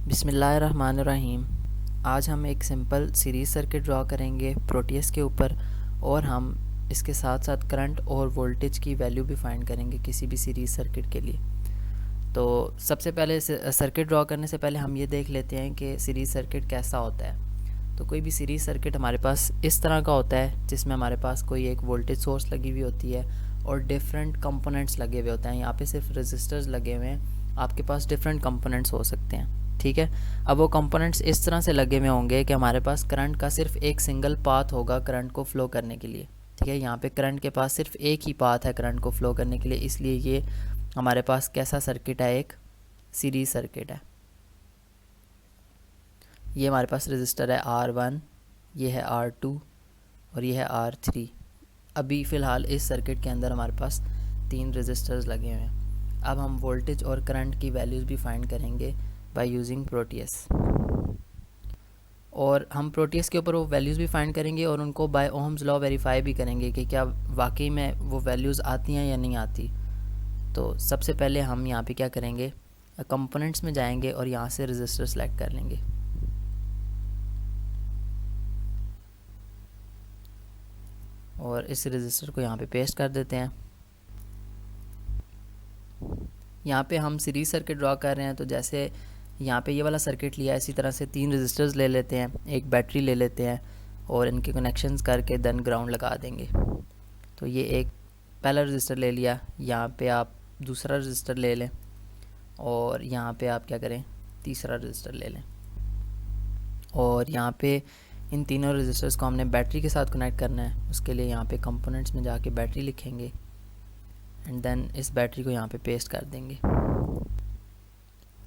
बिस्मिल्लाहिर्रहमानिर्रहीम। आज हम एक सिंपल सीरीज़ सर्किट ड्रॉ करेंगे प्रोटीएस के ऊपर, और हम इसके साथ साथ करंट और वोल्टेज की वैल्यू भी फाइंड करेंगे किसी भी सीरीज़ सर्किट के लिए। तो सबसे पहले सर्किट ड्रॉ करने से पहले हम ये देख लेते हैं कि सीरीज़ सर्किट कैसा होता है। तो कोई भी सीरीज़ सर्किट हमारे पास इस तरह का होता है जिसमें हमारे पास कोई एक वोल्टेज सोर्स लगी हुई होती है और डिफरेंट कंपोनेंट्स लगे हुए होते हैं। यहाँ पे सिर्फ रेजिस्टर्स लगे हुए हैं, आपके पास डिफरेंट कंपोनेंट्स हो सकते हैं, ठीक है। अब वो कंपोनेंट्स इस तरह से लगे हुए होंगे कि हमारे पास करंट का सिर्फ एक सिंगल पाथ होगा करंट को फ्लो करने के लिए, ठीक है। यहाँ पे करंट के पास सिर्फ एक ही पाथ है करंट को फ्लो करने के लिए, इसलिए ये हमारे पास कैसा सर्किट है, एक सीरीज सर्किट है। ये हमारे पास रजिस्टर है R1, ये है R2 और ये है R3। अभी फ़िलहाल इस सर्किट के अंदर हमारे पास 3 रजिस्टर्स लगे हुए हैं। अब हम वोल्टेज और करंट की वैल्यूज़ भी फाइंड करेंगे बाय यूजिंग प्रोटीएस, और हम प्रोटीएस के ऊपर वो वैल्यूज़ भी फाइंड करेंगे और उनको बाय ओहम्स लॉ वेरीफाई भी करेंगे कि क्या वाकई में वो वैल्यूज़ आती हैं या नहीं आती। तो सबसे पहले हम यहाँ पे क्या करेंगे, कंपोनेंट्स में जाएंगे और यहाँ से रजिस्टर सेलेक्ट कर लेंगे। और इस रजिस्टर को यहाँ पे पेस्ट कर देते हैं। यहाँ पे हम सीरीज सर्किट ड्रॉ कर रहे हैं, तो जैसे यहाँ पे ये वाला सर्किट लिया है, इसी तरह से 3 रजिस्टर्स ले लेते हैं, एक बैटरी ले लेते हैं और इनके कनेक्शंस करके देन ग्राउंड लगा देंगे। तो ये एक पहला रजिस्टर ले लिया, यहाँ पे आप दूसरा रजिस्टर ले लें और यहाँ पे आप क्या करें, तीसरा रजिस्टर ले लें। और यहाँ पे इन तीनों रजिस्टर्स को हमने बैटरी के साथ कनेक्ट करना है। उसके लिए यहाँ पे कंपोनेंट्स में जाके बैटरी लिखेंगे एंड देन इस बैटरी को यहाँ पे पेस्ट कर देंगे।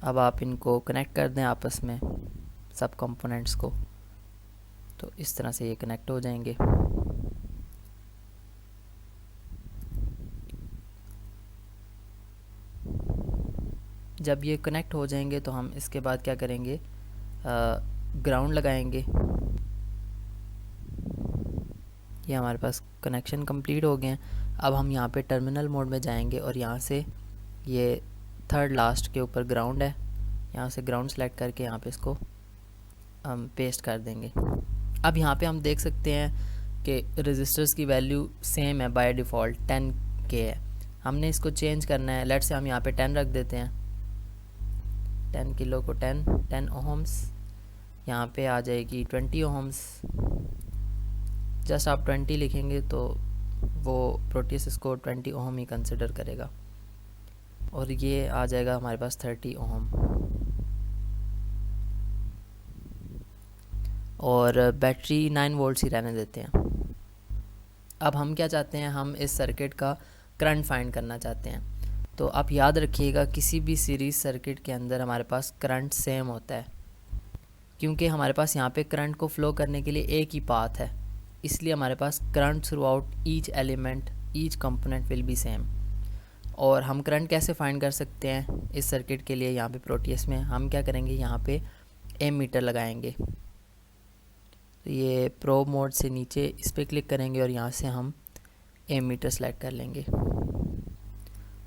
अब आप इनको कनेक्ट कर दें आपस में, सब कंपोनेंट्स को, तो इस तरह से ये कनेक्ट हो जाएंगे। जब ये कनेक्ट हो जाएंगे तो हम इसके बाद क्या करेंगे, ग्राउंड लगाएंगे। ये हमारे पास कनेक्शन कंप्लीट हो गए हैं। अब हम यहाँ पे टर्मिनल मोड में जाएंगे और यहाँ से ये थर्ड लास्ट के ऊपर ग्राउंड है, यहाँ से ग्राउंड सेलेक्ट करके यहाँ पे इसको हम पेस्ट कर देंगे। अब यहाँ पे हम देख सकते हैं कि रेजिस्टर्स की वैल्यू सेम है, बाय डिफ़ॉल्ट 10 के है। हमने इसको चेंज करना है। लेट्स से हम यहाँ पे 10 रख देते हैं, 10 किलो को 10 ओहम्स, यहाँ पे आ जाएगी 20 ओहम्स। जस्ट आप 20 लिखेंगे तो वो प्रोटीएस इसको 20 ओहम ही कंसिडर करेगा, और ये आ जाएगा हमारे पास 30 ओहम। और बैटरी 9 वोल्ट्स ही रहने देते हैं। अब हम क्या चाहते हैं, हम इस सर्किट का करंट फाइंड करना चाहते हैं। तो आप याद रखिएगा, किसी भी सीरीज़ सर्किट के अंदर हमारे पास करंट सेम होता है, क्योंकि हमारे पास यहाँ पे करंट को फ्लो करने के लिए एक ही पाथ है, इसलिए हमारे पास current throughout each element, each component will be same. और हम करंट कैसे फाइंड कर सकते हैं इस सर्किट के लिए, यहाँ पे प्रोटीएस में हम क्या करेंगे, यहाँ पे एमीटर लगाएंगे। तो ये प्रोब मोड से नीचे इस पर क्लिक करेंगे और यहाँ से हम एमीटर सेलेक्ट कर लेंगे।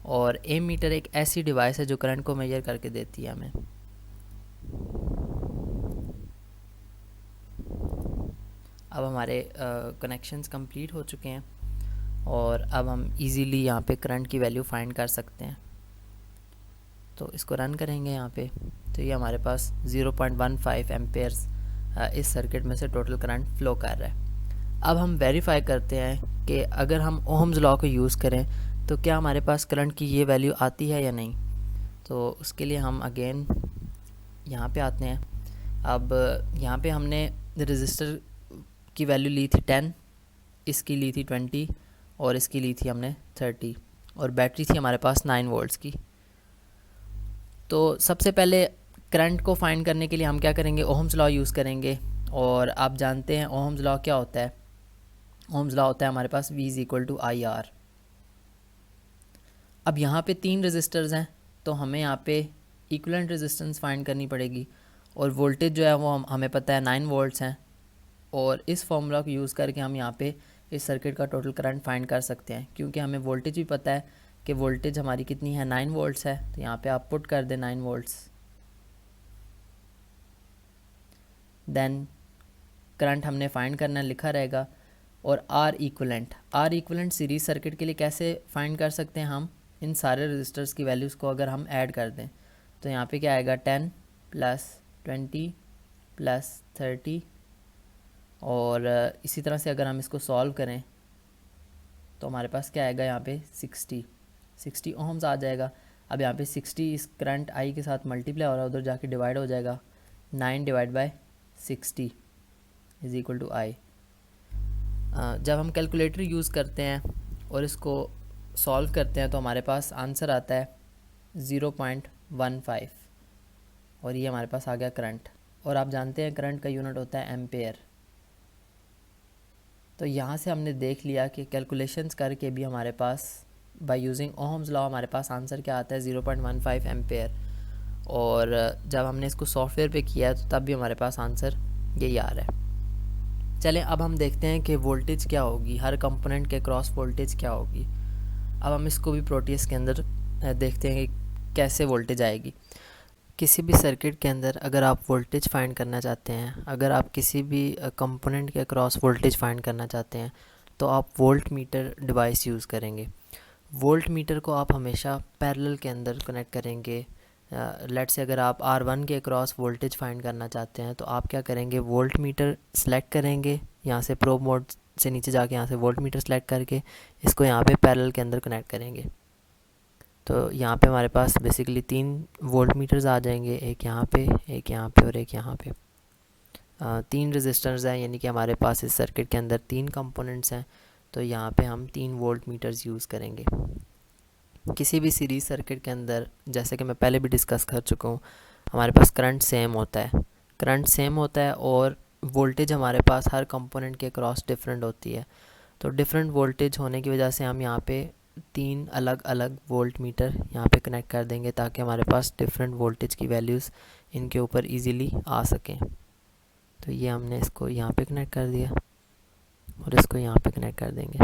और एमीटर एक ऐसी डिवाइस है जो करंट को मेजर करके देती है हमें। अब हमारे कनेक्शंस कंप्लीट हो चुके हैं और अब हम इजीली यहाँ पे करंट की वैल्यू फाइंड कर सकते हैं। तो इसको रन करेंगे यहाँ पे, तो ये हमारे पास 0.15 एम्पेयर्स इस सर्किट में से टोटल करंट फ्लो कर रहा है। अब हम वेरीफाई करते हैं कि अगर हम ओहम्स लॉ को यूज़ करें तो क्या हमारे पास करंट की ये वैल्यू आती है या नहीं। तो उसके लिए हम अगेन यहाँ पे आते हैं। अब यहाँ पे हमने रजिस्टर की वैल्यू ली थी 10, इसकी ली थी 20 और इसकी ली थी हमने 30, और बैटरी थी हमारे पास 9 वोल्ट्स की। तो सबसे पहले करंट को फाइंड करने के लिए हम क्या करेंगे, ओहम्स लॉ यूज़ करेंगे। और आप जानते हैं ओहम्स लॉ क्या होता है। ओहम्स लॉ होता है हमारे पास V = IR। अब यहाँ पे 3 रजिस्टर्स हैं, तो हमें यहाँ पे इक्विवेलेंट रेजिस्टेंस फाइंड करनी पड़ेगी, और वोल्टेज जो है वो हमें पता है 9 वोल्ट्स हैं। और इस फॉर्मूला को यूज़ करके हम यहाँ पे इस सर्किट का टोटल करंट फाइंड कर सकते हैं, क्योंकि हमें वोल्टेज भी पता है कि वोल्टेज हमारी कितनी है, 9 वोल्ट्स है। तो यहाँ पे आप पुट कर दें 9 वोल्ट्स। देन करंट हमने फाइंड करना लिखा रहेगा, और आर इक्वलेंट सीरीज सर्किट के लिए कैसे फाइंड कर सकते हैं हम, इन सारे रजिस्टर्स की वैल्यूज़ को अगर हम ऐड कर दें तो यहाँ पे क्या आएगा 10 + 20 + 30, और इसी तरह से अगर हम इसको सॉल्व करें तो हमारे पास क्या आएगा यहाँ पे 60 ओम्स आ जाएगा। अब यहाँ पे 60 इस करंट आई के साथ मल्टीप्लाई हो रहा है, उधर जाके डिवाइड हो जाएगा, 9/60 = I। जब हम कैलकुलेटर यूज़ करते हैं और इसको सॉल्व करते हैं तो हमारे पास आंसर आता है 0.15, और ये हमारे पास आ गया करंट। और आप जानते हैं करंट का यूनिट होता है एम्पेयर। तो यहाँ से हमने देख लिया कि कैलकुलेशंस करके भी हमारे पास बाय यूजिंग ओहम्स लॉ हमारे पास आंसर क्या आता है 0.15 एम्पेयर। और जब हमने इसको सॉफ्टवेयर पे किया तो तब भी हमारे पास आंसर यही आ रहा है। चलें अब हम देखते हैं कि वोल्टेज क्या होगी, हर कंपोनेंट के क्रॉस वोल्टेज क्या होगी। अब हम इसको भी प्रोटीएस के अंदर देखते हैं कि कैसे वोल्टेज आएगी। किसी भी सर्किट के अंदर अगर आप वोल्टेज फाइंड करना चाहते हैं, अगर आप किसी भी कंपोनेंट के क्रॉस वोल्टेज फाइंड करना चाहते हैं तो आप वोल्ट मीटर डिवाइस यूज़ करेंगे। वोल्ट मीटर को आप हमेशा पैरेलल के अंदर कनेक्ट करेंगे। लेट्स से अगर आप R1 के क्रॉस वोल्टेज फाइंड करना चाहते हैं तो आप क्या करेंगे, वोल्ट मीटर सेलेक्ट करेंगे, यहाँ से प्रोब मोड से नीचे जाके यहाँ से वोल्ट मीटर सेलेक्ट करके इसको यहाँ पे पैरेलल के अंदर कनेक्ट करेंगे। तो यहाँ पे हमारे पास बेसिकली 3 वोल्ट मीटर्स आ जाएंगे, एक यहाँ पे, एक यहाँ पे और एक यहाँ पे। 3 रेजिस्टर्स हैं, यानी कि हमारे पास इस सर्किट के अंदर 3 कंपोनेंट्स हैं। तो यहाँ पे हम 3 वोल्ट मीटर्स यूज़ करेंगे। किसी भी सीरीज़ सर्किट के अंदर, जैसे कि मैं पहले भी डिस्कस कर चुका हूँ, हमारे पास करंट सेम होता है और वोल्टेज हमारे पास हर कंपोनेंट के क्रॉस डिफरेंट होती है। तो डिफरेंट वोल्टेज होने की वजह से हम यहाँ पे 3 अलग अलग वोल्ट मीटर यहाँ पे कनेक्ट कर देंगे ताकि हमारे पास डिफरेंट वोल्टेज की वैल्यूज़ इनके ऊपर इजीली आ सकें। तो ये हमने इसको यहाँ पे कनेक्ट कर दिया और इसको यहाँ पे कनेक्ट कर देंगे।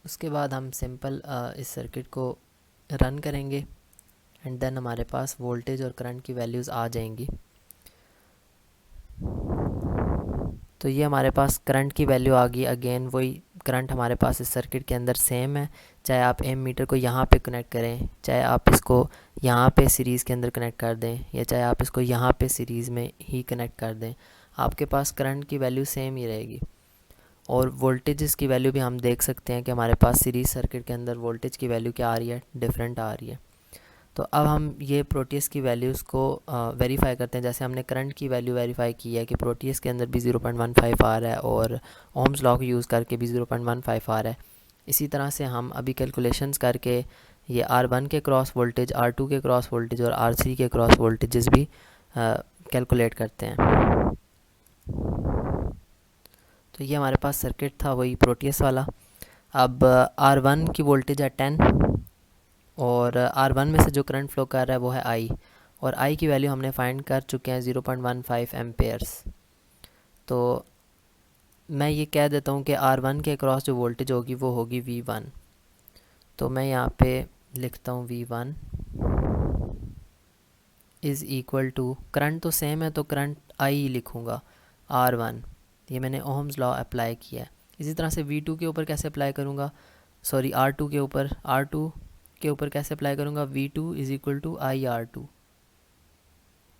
उसके बाद हम सिंपल इस सर्किट को रन करेंगे एंड देन हमारे पास वोल्टेज और करंट की वैल्यूज़ आ जाएंगी। तो ये हमारे पास करंट की वैल्यू आ गई। अगेन वही करंट हमारे पास इस सर्किट के अंदर सेम है, चाहे आप एम मीटर को यहाँ पे कनेक्ट करें, चाहे आप इसको यहाँ पे सीरीज़ के अंदर कनेक्ट कर दें, या चाहे आप इसको यहाँ पे सीरीज़ में ही कनेक्ट कर दें, आपके पास करंट की वैल्यू सेम ही रहेगी। और वोल्टेजेस की वैल्यू भी हम देख सकते हैं कि हमारे पास सीरीज़ सर्किट के अंदर वोल्टेज की वैल्यू क्या आ रही है, डिफरेंट आ रही है। तो अब हम ये प्रोटीएस की वैल्यूज़ को वेरीफाई करते हैं। जैसे हमने करंट की वैल्यू वेरीफाई की है कि प्रोटीएस के अंदर भी 0.15 आ रहा है और ओम्स लॉ को यूज़ करके भी 0.15 आ रहा है। इसी तरह से हम अभी कैलकुलेशंस करके ये R1 के क्रॉस वोल्टेज, R2 के क्रॉस वोल्टेज और R3 के क्रॉस वोल्टेजेस भी कैलकुलेट करते हैं। तो ये हमारे पास सर्किट था वही प्रोटीएस वाला। अब R1 की वोल्टेज है 10 और R1 में से जो करंट फ्लो कर रहा है वो है I, और I की वैल्यू हमने फाइंड कर चुके हैं 0.15 एम्पेयर्स। तो मैं ये कह देता हूँ कि R1 के क्रॉस जो वोल्टेज होगी वो होगी V1। तो मैं यहाँ पे लिखता हूँ V1 is equal to, current तो सेम है तो करंट I लिखूँगा, R1, ये मैंने ओहम्स लॉ अप्लाई किया है। इसी तरह से V2 के ऊपर कैसे अप्लाई करूँगा, सॉरी R2 के ऊपर कैसे अप्लाई करूँगा, V2 is equal to IR2।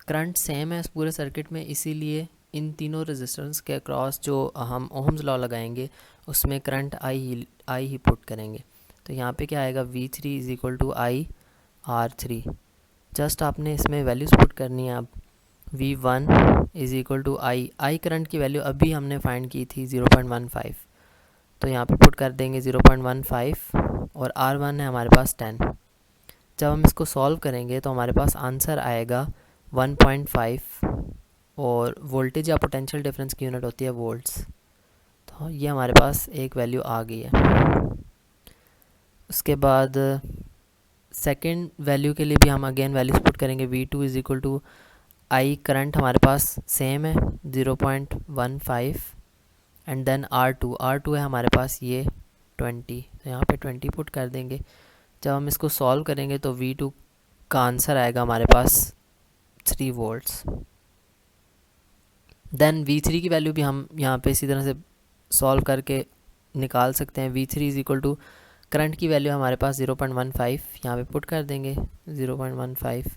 Current same है इस पूरे सर्किट में, इसीलिए इन तीनों रेजिस्टेंस के अक्रॉस जो हम ओहम्स लॉ लगाएंगे उसमें करंट आई ही पुट करेंगे। तो यहाँ पे क्या आएगा, V3 is equal to IR3। Just आपने इसमें वैल्यूज़ पुट करनी है। अब V1 is equal to I current की वैल्यू अभी हमने फाइंड की थी 0.15, तो यहाँ पे पुट कर देंगे 0.15 और R1 है हमारे पास 10। जब हम इसको सॉल्व करेंगे तो हमारे पास आंसर आएगा 1.5 और वोल्टेज या पोटेंशियल डिफरेंस की यूनिट होती है वोल्ट्स। तो ये हमारे पास एक वैल्यू आ गई है। उसके बाद सेकंड वैल्यू के लिए भी हम अगेन वैल्यूज पुट करेंगे। V2 is equal to I current हमारे पास सेम है 0.15 एंड देन R2 है हमारे पास ये 20, तो यहाँ पे 20 पुट कर देंगे। जब हम इसको सॉल्व करेंगे तो V2 का आंसर आएगा हमारे पास 3 वोल्ट्स। देन V3 की वैल्यू भी हम यहाँ पे इसी तरह से सॉल्व करके निकाल सकते हैं। V3 is equal to current की वैल्यू हमारे पास 0.15 यहाँ पे पुट कर देंगे 0.15।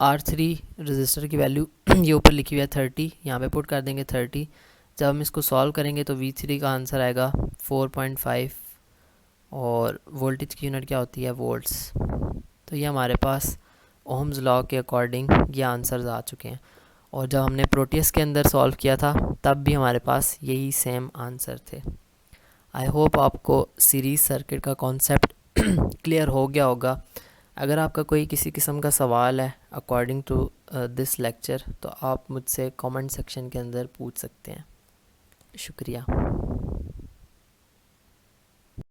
R3 रजिस्टर की वैल्यू ये ऊपर लिखी हुई है 30, यहाँ पे पुट कर देंगे 30। जब हम इसको सॉल्व करेंगे तो V3 का आंसर आएगा 4.5 और वोल्टेज की यूनिट क्या होती है वोल्ट्स। तो ये हमारे पास ओम्स लॉ के अकॉर्डिंग ये आंसर्स आ चुके हैं। और जब हमने प्रोटियस के अंदर सॉल्व किया था तब भी हमारे पास यही सेम आंसर थे। आई होप आपको सीरीज़ सर्किट का कॉन्सेप्ट क्लियर हो गया होगा। अगर आपका कोई किसी किस्म का सवाल है अकॉर्डिंग टू दिस लेक्चर तो आप मुझसे कमेंट सेक्शन के अंदर पूछ सकते हैं। शुक्रिया।